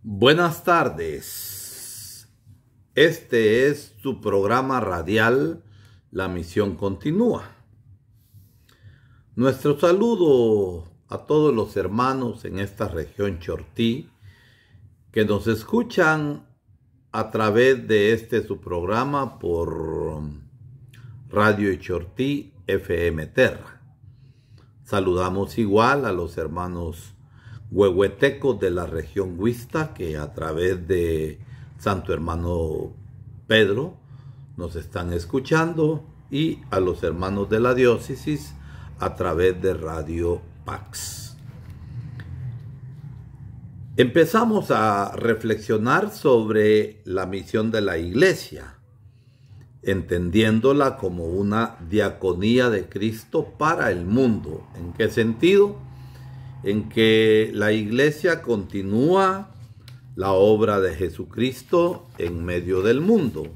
Buenas tardes. Este es su programa radial, La Misión Continúa. Nuestro saludo a todos los hermanos en esta región Chortí que nos escuchan a través de su programa por Radio Chortí FM Terra. Saludamos igual a los hermanos huehuetecos de la región Huista que a través de Santo Hermano Pedro nos están escuchando, y a los hermanos de la diócesis a través de Radio Pax. Empezamos a reflexionar sobre la misión de la Iglesia, entendiéndola como una diaconía de Cristo para el mundo. ¿En qué sentido? En que la Iglesia continúa la obra de Jesucristo en medio del mundo.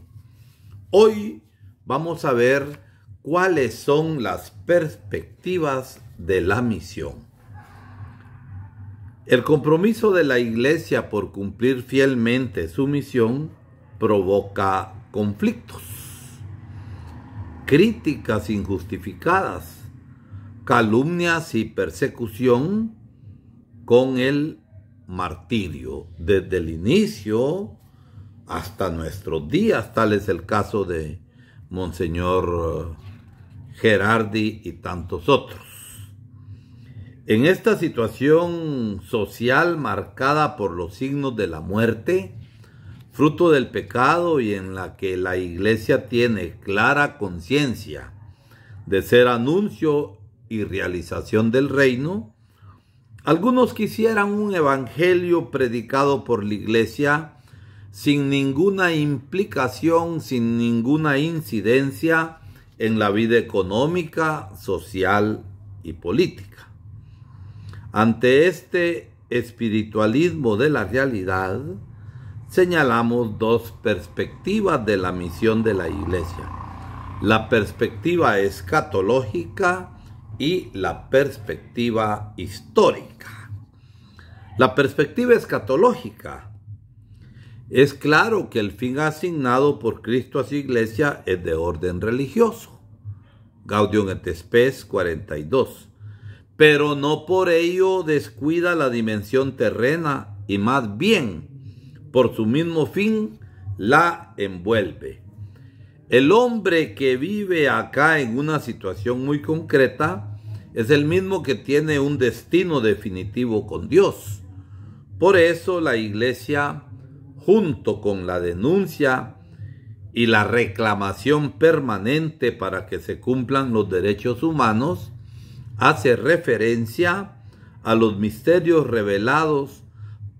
Hoy vamos a ver cuáles son las perspectivas de la misión. El compromiso de la Iglesia por cumplir fielmente su misión provoca conflictos, críticas injustificadas, calumnias y persecución, con el martirio desde el inicio hasta nuestros días. Tal es el caso de Monseñor Gerardi y tantos otros. En esta situación social marcada por los signos de la muerte, fruto del pecado, y en la que la Iglesia tiene clara conciencia de ser anuncio y realización del reino, algunos quisieran un evangelio predicado por la Iglesia sin ninguna implicación, sin ninguna incidencia en la vida económica, social y política. Ante este espiritualismo de la realidad, señalamos dos perspectivas de la misión de la Iglesia: la perspectiva escatológica y la perspectiva histórica. La perspectiva escatológica: es claro que el fin asignado por Cristo a su Iglesia es de orden religioso, Gaudium et Spes 42, pero no por ello descuida la dimensión terrena, y más bien, por su mismo fin, la envuelve. El hombre que vive acá en una situación muy concreta es el mismo que tiene un destino definitivo con Dios. Por eso la Iglesia, junto con la denuncia y la reclamación permanente para que se cumplan los derechos humanos, hace referencia a los misterios revelados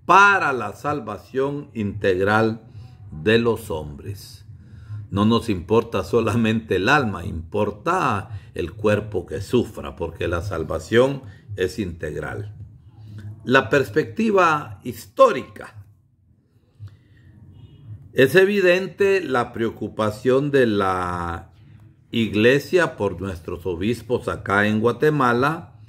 para la salvación integral de los hombres. No nos importa solamente el alma, importa el cuerpo que sufra, porque la salvación es integral. La perspectiva histórica: es evidente la preocupación de la Iglesia por nuestros obispos acá en Guatemala,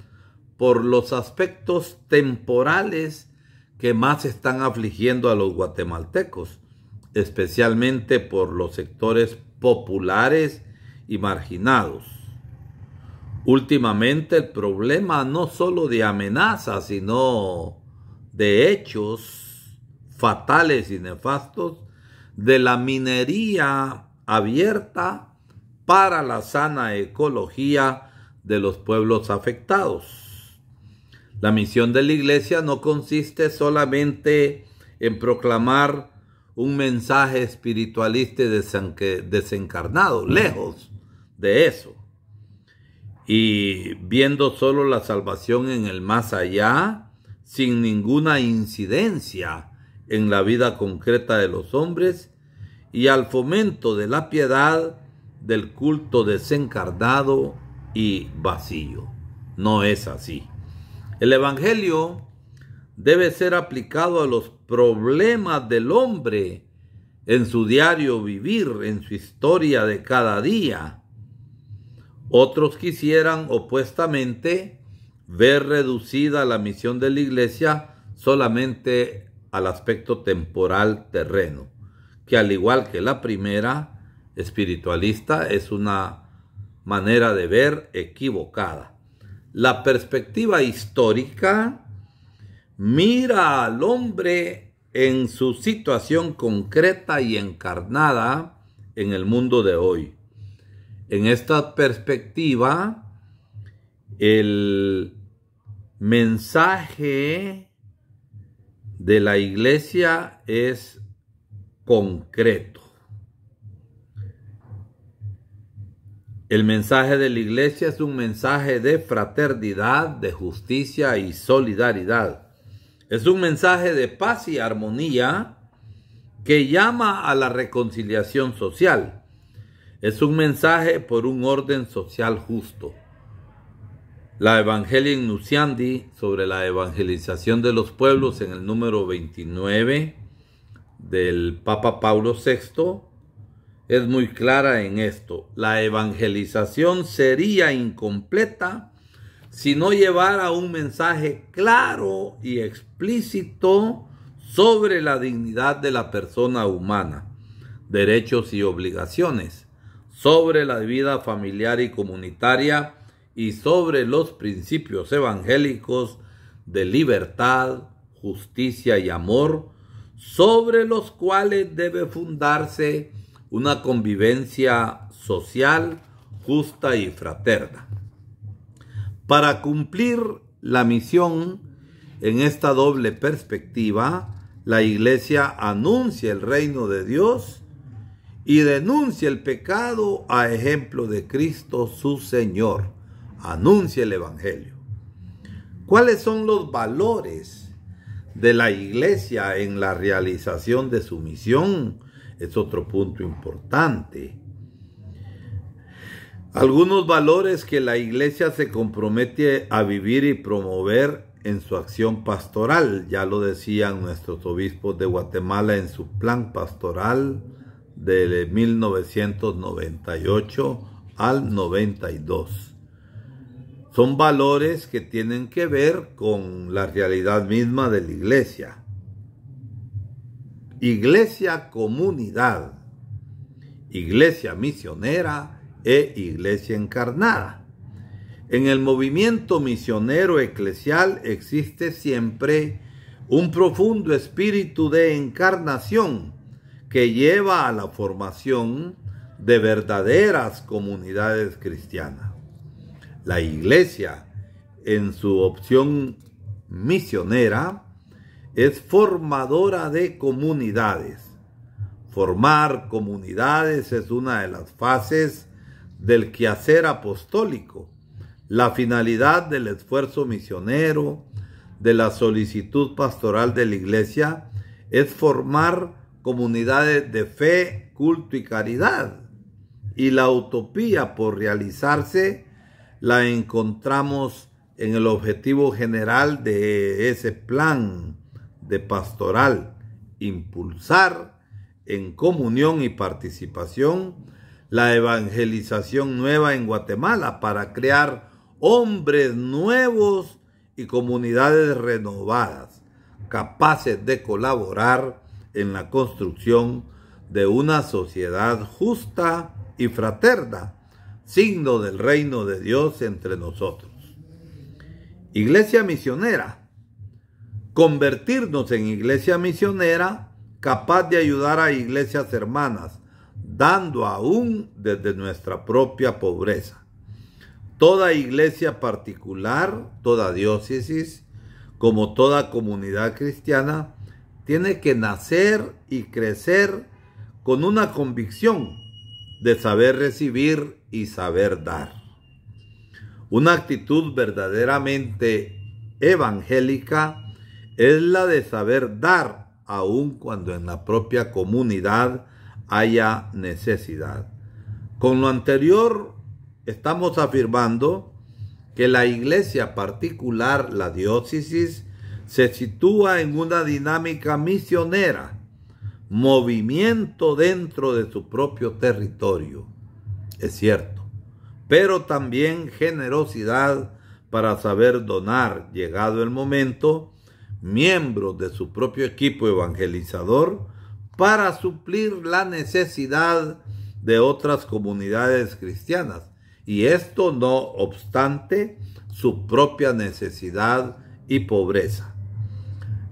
por los aspectos temporales que más están afligiendo a los guatemaltecos, especialmente por los sectores populares y marginados. Últimamente el problema no solo de amenazas, sino de hechos fatales y nefastos de la minería abierta para la sana ecología de los pueblos afectados. La misión de la Iglesia no consiste solamente en proclamar un mensaje espiritualista desencarnado, lejos de eso, y viendo solo la salvación en el más allá, sin ninguna incidencia en la vida concreta de los hombres, y al fomento de la piedad, del culto desencarnado y vacío. No es así. El Evangelio debe ser aplicado a los problemas del hombre en su diario vivir, en su historia de cada día. Otros quisieran opuestamente ver reducida la misión de la Iglesia solamente al aspecto temporal terreno, que al igual que la primera, espiritualista, es una manera de ver equivocada. La perspectiva histórica mira al hombre en su situación concreta y encarnada en el mundo de hoy. En esta perspectiva, el mensaje de la iglesia es concreto. El mensaje de la iglesia es un mensaje de fraternidad, de justicia y solidaridad. Es un mensaje de paz y armonía que llama a la reconciliación social. Es un mensaje por un orden social justo. La Evangelii Nunciandi sobre la evangelización de los pueblos en el número 29 del Papa Paulo VI es muy clara en esto. La evangelización sería incompleta si no llevara un mensaje claro y explícito sobre la dignidad de la persona humana, derechos y obligaciones, sobre la vida familiar y comunitaria y sobre los principios evangélicos de libertad, justicia y amor, sobre los cuales debe fundarse una convivencia social justa y fraterna. Para cumplir la misión en esta doble perspectiva, la Iglesia anuncia el reino de Dios y denuncia el pecado a ejemplo de Cristo su Señor. Anuncia el Evangelio. ¿Cuáles son los valores de la Iglesia en la realización de su misión? Es otro punto importante. Algunos valores que la Iglesia se compromete a vivir y promover en su acción pastoral. Ya lo decían nuestros obispos de Guatemala en su plan pastoral de 1998 al 92. Son valores que tienen que ver con la realidad misma de la Iglesia. Iglesia comunidad, iglesia misionera e iglesia encarnada. En el movimiento misionero eclesial existe siempre un profundo espíritu de encarnación que lleva a la formación de verdaderas comunidades cristianas. La iglesia, en su opción misionera, es formadora de comunidades. Formar comunidades es una de las fases del quehacer apostólico. La finalidad del esfuerzo misionero, de la solicitud pastoral de la Iglesia, es formar comunidades de fe, culto y caridad. Y la utopía por realizarse la encontramos en el objetivo general de ese plan de pastoral: impulsar en comunión y participación la evangelización nueva en Guatemala para crear hombres nuevos y comunidades renovadas, capaces de colaborar en la construcción de una sociedad justa y fraterna, signo del reino de Dios entre nosotros. Iglesia misionera. Convertirnos en iglesia misionera capaz de ayudar a iglesias hermanas, dando aún desde nuestra propia pobreza. Toda iglesia particular, toda diócesis, como toda comunidad cristiana, tiene que nacer y crecer con una convicción de saber recibir y saber dar. Una actitud verdaderamente evangélica es la de saber dar, aun cuando en la propia comunidad haya necesidad. Con lo anterior, estamos afirmando que la iglesia particular, la diócesis, se sitúa en una dinámica misionera, movimiento dentro de su propio territorio. Es cierto, pero también generosidad para saber donar, llegado el momento, miembros de su propio equipo evangelizador para suplir la necesidad de otras comunidades cristianas, y esto no obstante su propia necesidad y pobreza.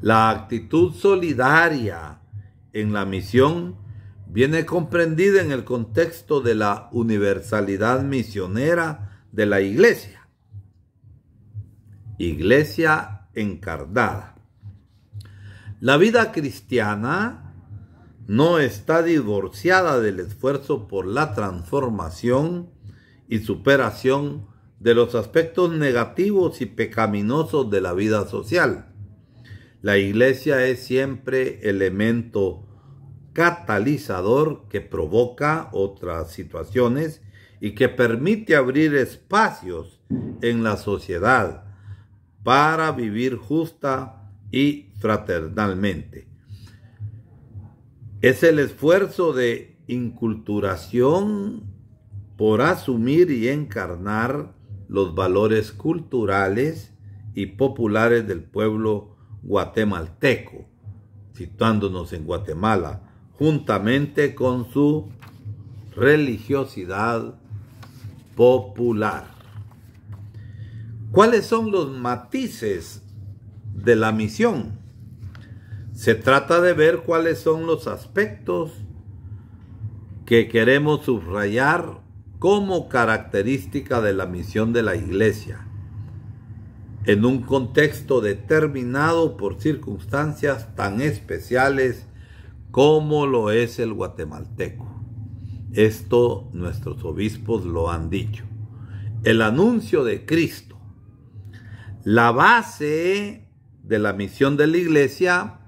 La actitud solidaria en la misión viene comprendida en el contexto de la universalidad misionera de la Iglesia. Iglesia encarnada. La vida cristiana no está divorciada del esfuerzo por la transformación y superación de los aspectos negativos y pecaminosos de la vida social. La Iglesia es siempre elemento catalizador que provoca otras situaciones y que permite abrir espacios en la sociedad para vivir justa y fraternalmente. Es el esfuerzo de inculturación por asumir y encarnar los valores culturales y populares del pueblo guatemalteco, situándonos en Guatemala, juntamente con su religiosidad popular. ¿Cuáles son los matices de la misión? Se trata de ver cuáles son los aspectos que queremos subrayar como característica de la misión de la Iglesia, en un contexto determinado por circunstancias tan especiales como lo es el guatemalteco. Esto nuestros obispos lo han dicho. El anuncio de Cristo. La base de la misión de la Iglesia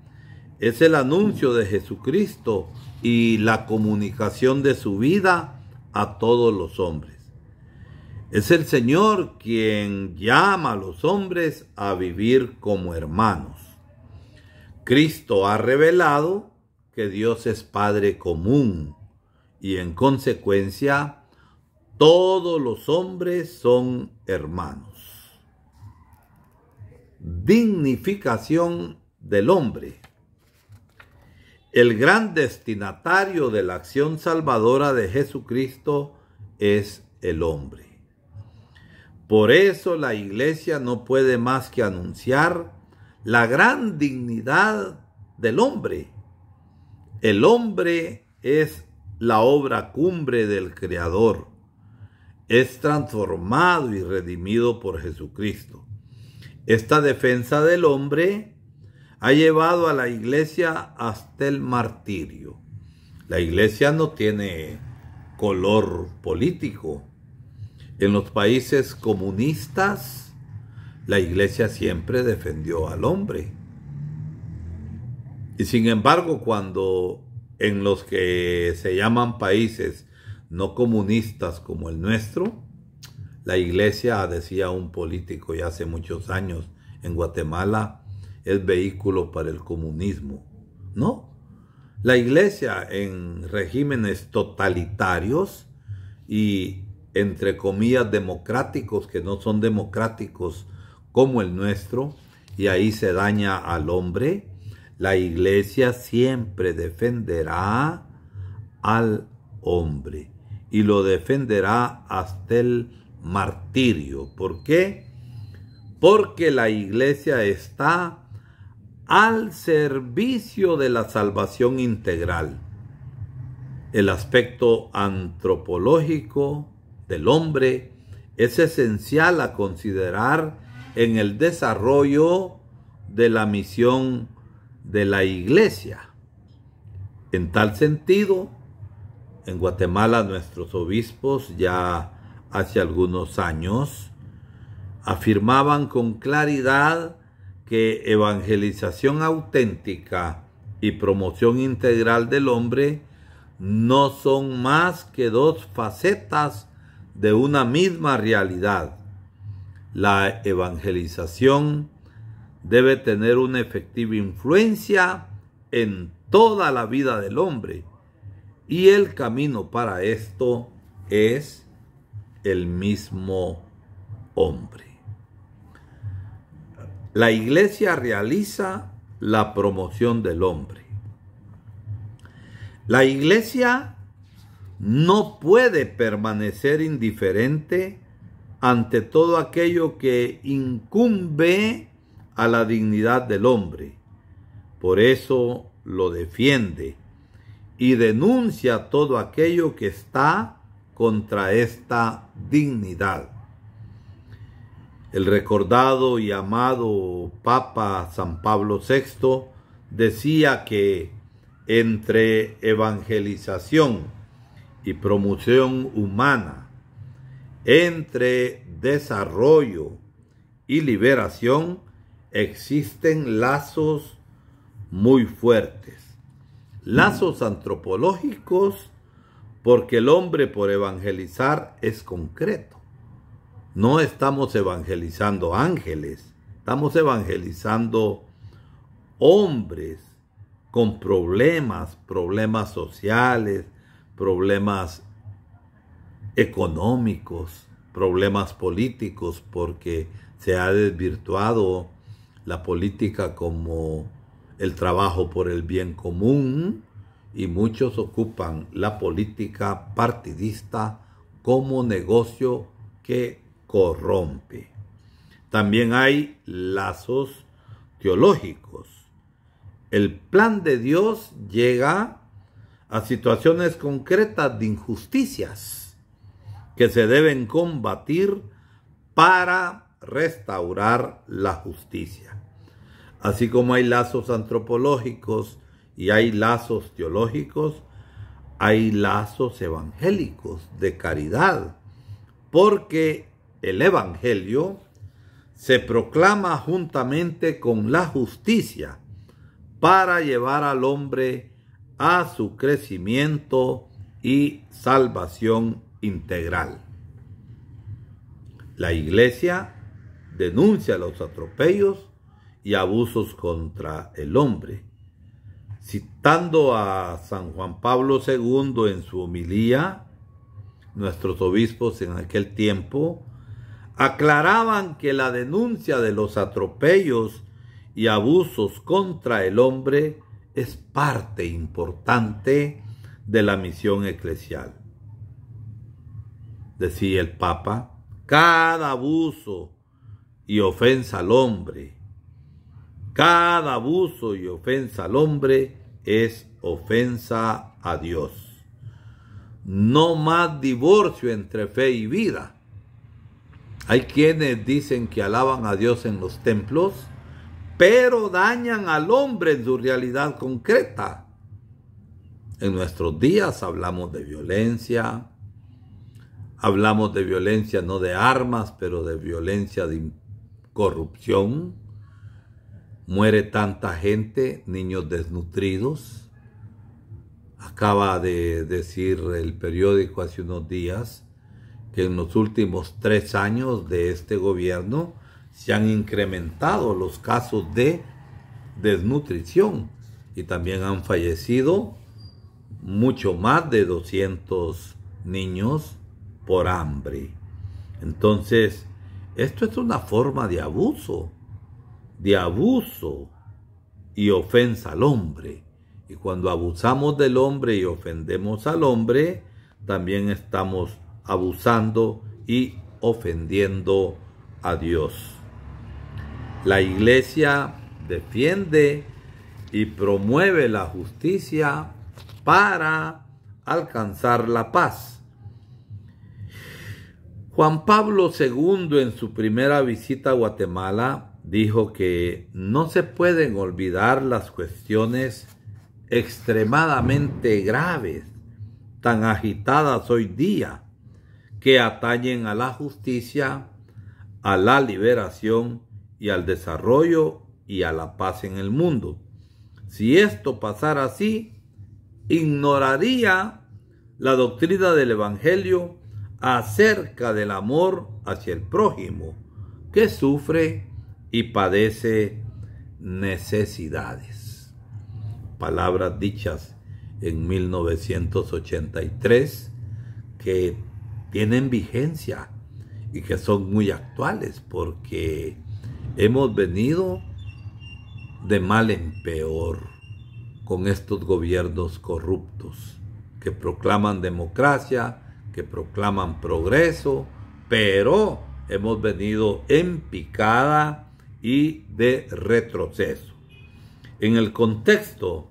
es el anuncio de Jesucristo y la comunicación de su vida a todos los hombres. Es el Señor quien llama a los hombres a vivir como hermanos. Cristo ha revelado que Dios es Padre común y en consecuencia todos los hombres son hermanos. Dignificación del hombre. El gran destinatario de la acción salvadora de Jesucristo es el hombre. Por eso la Iglesia no puede más que anunciar la gran dignidad del hombre. El hombre es la obra cumbre del Creador. Es transformado y redimido por Jesucristo. Esta defensa del hombre ha llevado a la Iglesia hasta el martirio. La Iglesia no tiene color político. En los países comunistas, la Iglesia siempre defendió al hombre. Y sin embargo, cuando en los que se llaman países no comunistas como el nuestro, la Iglesia, decía un político ya hace muchos años en Guatemala, es vehículo para el comunismo. No, la Iglesia en regímenes totalitarios y entre comillas democráticos que no son democráticos como el nuestro, y ahí se daña al hombre, la Iglesia siempre defenderá al hombre y lo defenderá hasta el martirio. ¿Por qué? Porque la Iglesia está al servicio de la salvación integral. El aspecto antropológico del hombre es esencial a considerar en el desarrollo de la misión de la Iglesia. En tal sentido, en Guatemala nuestros obispos ya hace algunos años afirmaban con claridad que evangelización auténtica y promoción integral del hombre no son más que dos facetas de una misma realidad. La evangelización debe tener una efectiva influencia en toda la vida del hombre, y el camino para esto es el mismo hombre. La Iglesia realiza la promoción del hombre. La Iglesia no puede permanecer indiferente ante todo aquello que incumbe a la dignidad del hombre. Por eso lo defiende y denuncia todo aquello que está contra esta dignidad. El recordado y amado Papa San Pablo VI decía que entre evangelización y promoción humana, entre desarrollo y liberación, existen lazos muy fuertes. Lazos antropológicos, porque el hombre por evangelizar es concreto. No estamos evangelizando ángeles, estamos evangelizando hombres con problemas sociales, problemas económicos, problemas políticos, porque se ha desvirtuado la política como el trabajo por el bien común y muchos ocupan la política partidista como negocio que corrompe. También hay lazos teológicos. El plan de Dios llega a situaciones concretas de injusticias que se deben combatir para restaurar la justicia. Así como hay lazos antropológicos y hay lazos teológicos, hay lazos evangélicos de caridad, porque el evangelio se proclama juntamente con la justicia para llevar al hombre a su crecimiento y salvación integral. La Iglesia denuncia los atropellos y abusos contra el hombre. Citando a San Juan Pablo II en su homilía, nuestros obispos en aquel tiempo aclaraban que la denuncia de los atropellos y abusos contra el hombre es parte importante de la misión eclesial. Decía el Papa, cada abuso y ofensa al hombre, cada abuso y ofensa al hombre es ofensa a Dios. No más divorcio entre fe y vida. Hay quienes dicen que alaban a Dios en los templos, pero dañan al hombre en su realidad concreta. En nuestros días hablamos de violencia no de armas, pero de violencia de corrupción. Muere tanta gente, niños desnutridos. Acaba de decir el periódico hace unos días que en los últimos 3 años de este gobierno se han incrementado los casos de desnutrición y también han fallecido mucho más de 200 niños por hambre. Entonces, esto es una forma de abuso y ofensa al hombre. Y cuando abusamos del hombre y ofendemos al hombre, también estamos abusando y ofendiendo a Dios. La Iglesia defiende y promueve la justicia para alcanzar la paz. Juan Pablo II, en su primera visita a Guatemala, dijo que no se pueden olvidar las cuestiones extremadamente graves, tan agitadas hoy día, que atañen a la justicia, a la liberación y al desarrollo y a la paz en el mundo. Si esto pasara así, ignoraría la doctrina del Evangelio acerca del amor hacia el prójimo, que sufre y padece necesidades. Palabras dichas en 1983 que tienen vigencia y que son muy actuales, porque hemos venido de mal en peor con estos gobiernos corruptos que proclaman democracia, que proclaman progreso, pero hemos venido en picada y de retroceso. En el contexto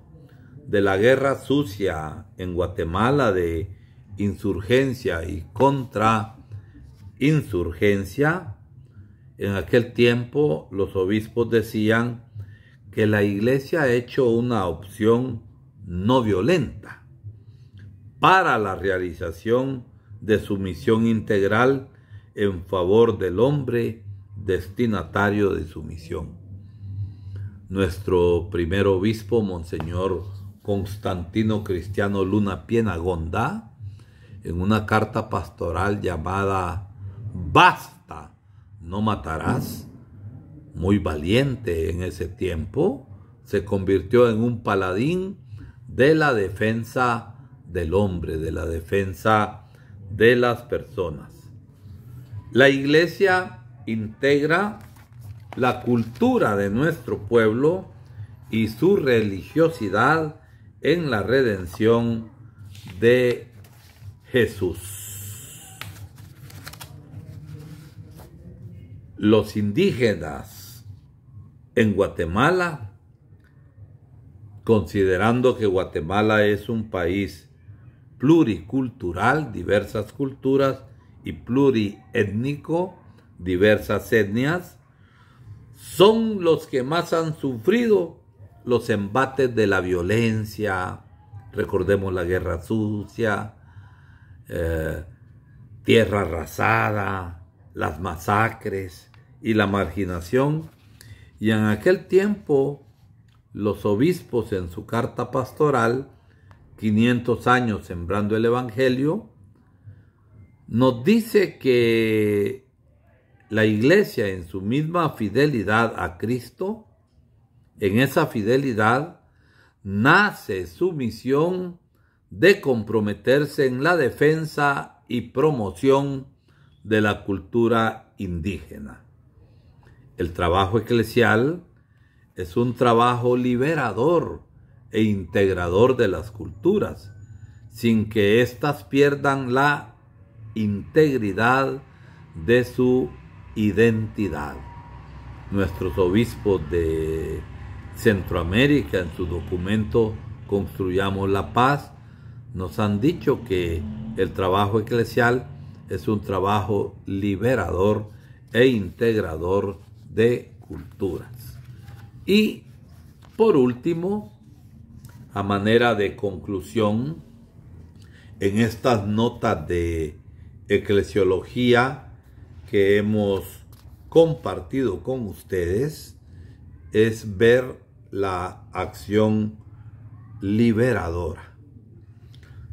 de la guerra sucia en Guatemala, de insurgencia y contrainsurgencia, en aquel tiempo los obispos decían que la Iglesia ha hecho una opción no violenta para la realización de su misión integral en favor del hombre destinatario de su misión. Nuestro primer obispo, Monseñor Constantino Cristiano Luna Piena Gonda, en una carta pastoral llamada Basta, no matarás, muy valiente en ese tiempo, se convirtió en un paladín de la defensa del hombre, de la defensa de las personas. La Iglesia integra la cultura de nuestro pueblo y su religiosidad en la redención de Jesús. Los indígenas en Guatemala, considerando que Guatemala es un país pluricultural, diversas culturas, y pluriétnico, diversas etnias, son los que más han sufrido los embates de la violencia. Recordemos la guerra sucia, tierra arrasada, las masacres y la marginación. Y en aquel tiempo los obispos, en su carta pastoral, 500 años sembrando el Evangelio, nos dice que la Iglesia, en su misma fidelidad a Cristo, en esa fidelidad nace su misión de comprometerse en la defensa y promoción de la cultura indígena. El trabajo eclesial es un trabajo liberador e integrador de las culturas, sin que éstas pierdan la integridad de su identidad. Nuestros obispos de Centroamérica, en su documento Construyamos la Paz, nos han dicho que el trabajo eclesial es un trabajo liberador e integrador de culturas. Y por último, a manera de conclusión, en estas notas de eclesiología que hemos compartido con ustedes, es ver la acción liberadora.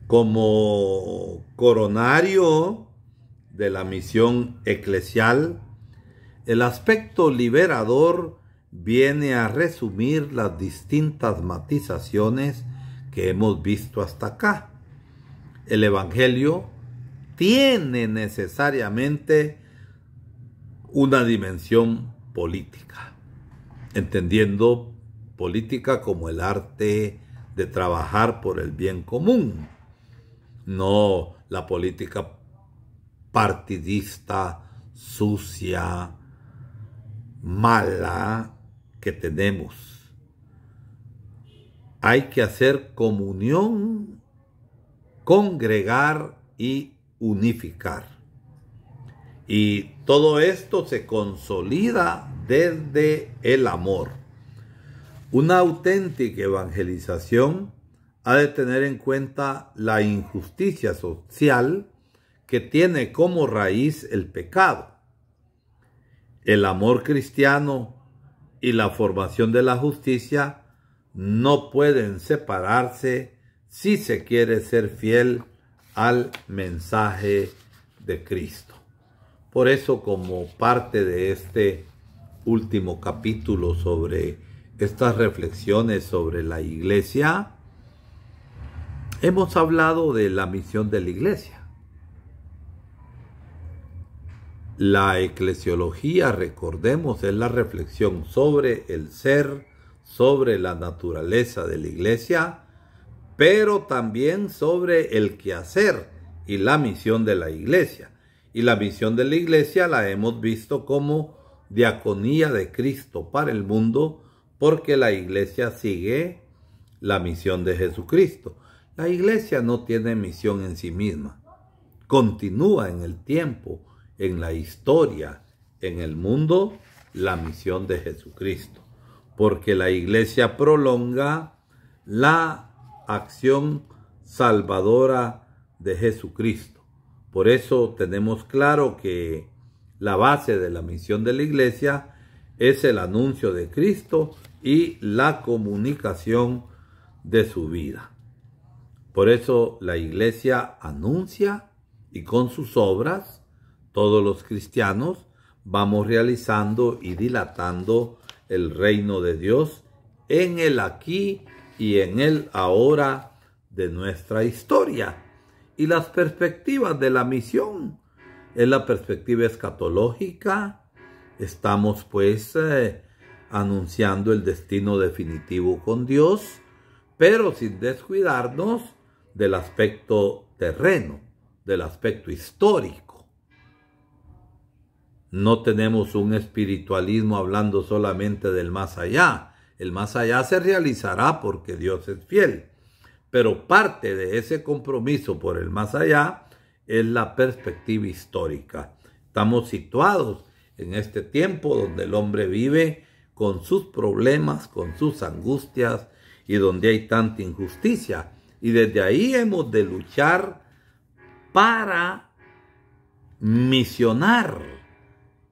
Como coronario de la misión eclesial, el aspecto liberador viene a resumir las distintas matizaciones que hemos visto hasta acá. El Evangelio tiene necesariamente una dimensión política, entendiendo política como el arte de trabajar por el bien común, no la política partidista, sucia, mala que tenemos. Hay que hacer comunión, congregar y unificar. Y todo esto se consolida desde el amor. Una auténtica evangelización ha de tener en cuenta la injusticia social que tiene como raíz el pecado. El amor cristiano y la formación de la justicia no pueden separarse si se quiere ser fiel al mensaje de Cristo. Por eso, como parte de este último capítulo sobre estas reflexiones sobre la Iglesia, hemos hablado de la misión de la Iglesia. La eclesiología, recordemos, es la reflexión sobre el ser, sobre la naturaleza de la iglesia, pero también sobre el quehacer y la misión de la iglesia. Y la misión de la iglesia la hemos visto como diaconía de Cristo para el mundo, porque la iglesia sigue la misión de Jesucristo. La iglesia no tiene misión en sí misma. Continúa en el tiempo, en la historia, en el mundo, la misión de Jesucristo. Porque la iglesia prolonga la acción salvadora de Jesucristo. Por eso tenemos claro que la base de la misión de la iglesia es el anuncio de Cristo y la comunicación de su vida. Por eso la iglesia anuncia, y con sus obras todos los cristianos vamos realizando y dilatando el reino de Dios en el aquí y en el ahora de nuestra historia. Y las perspectivas de la misión es la perspectiva escatológica. Estamos pues anunciando el destino definitivo con Dios, pero sin descuidarnos del aspecto terreno, del aspecto histórico. No tenemos un espiritualismo hablando solamente del más allá. El más allá se realizará porque Dios es fiel. Pero parte de ese compromiso por el más allá es la perspectiva histórica. Estamos situados en este tiempo donde el hombre vive con sus problemas, con sus angustias y donde hay tanta injusticia. Y desde ahí hemos de luchar para misionar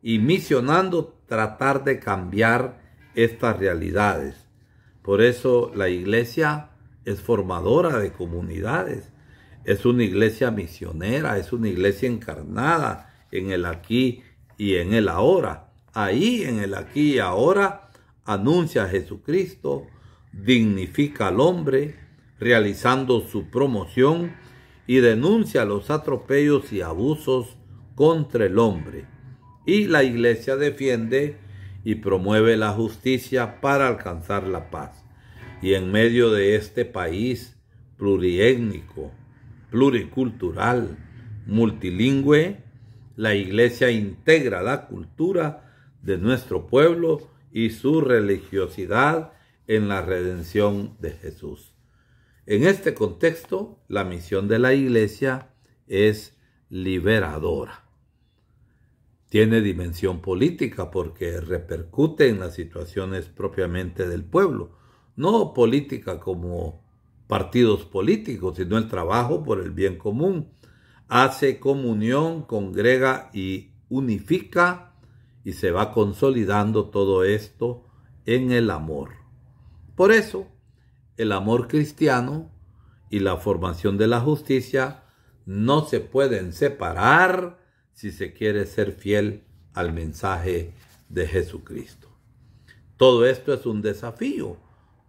y misionando tratar de cambiar estas realidades. Por eso la iglesia es formadora de comunidades, es una iglesia misionera, es una iglesia encarnada en el aquí y en el ahora. Ahí en el aquí y ahora anuncia a Jesucristo, dignifica al hombre, realizando su promoción y denuncia los atropellos y abusos contra el hombre. Y la iglesia defiende y promueve la justicia para alcanzar la paz. Y en medio de este país pluriétnico, pluricultural, multilingüe, la iglesia integra la cultura de nuestro pueblo y su religiosidad en la redención de Jesús. En este contexto, la misión de la iglesia es liberadora. Tiene dimensión política porque repercute en las situaciones propiamente del pueblo. No política como partidos políticos, sino el trabajo por el bien común. Hace comunión, congrega y unifica, y se va consolidando todo esto en el amor. Por eso, el amor cristiano y la formación de la justicia no se pueden separar si se quiere ser fiel al mensaje de Jesucristo. Todo esto es un desafío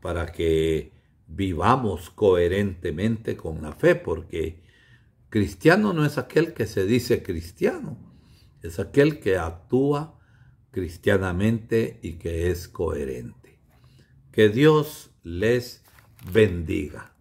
para que vivamos coherentemente con la fe, porque cristiano no es aquel que se dice cristiano, es aquel que actúa cristianamente y que es coherente. Que Dios les bendiga.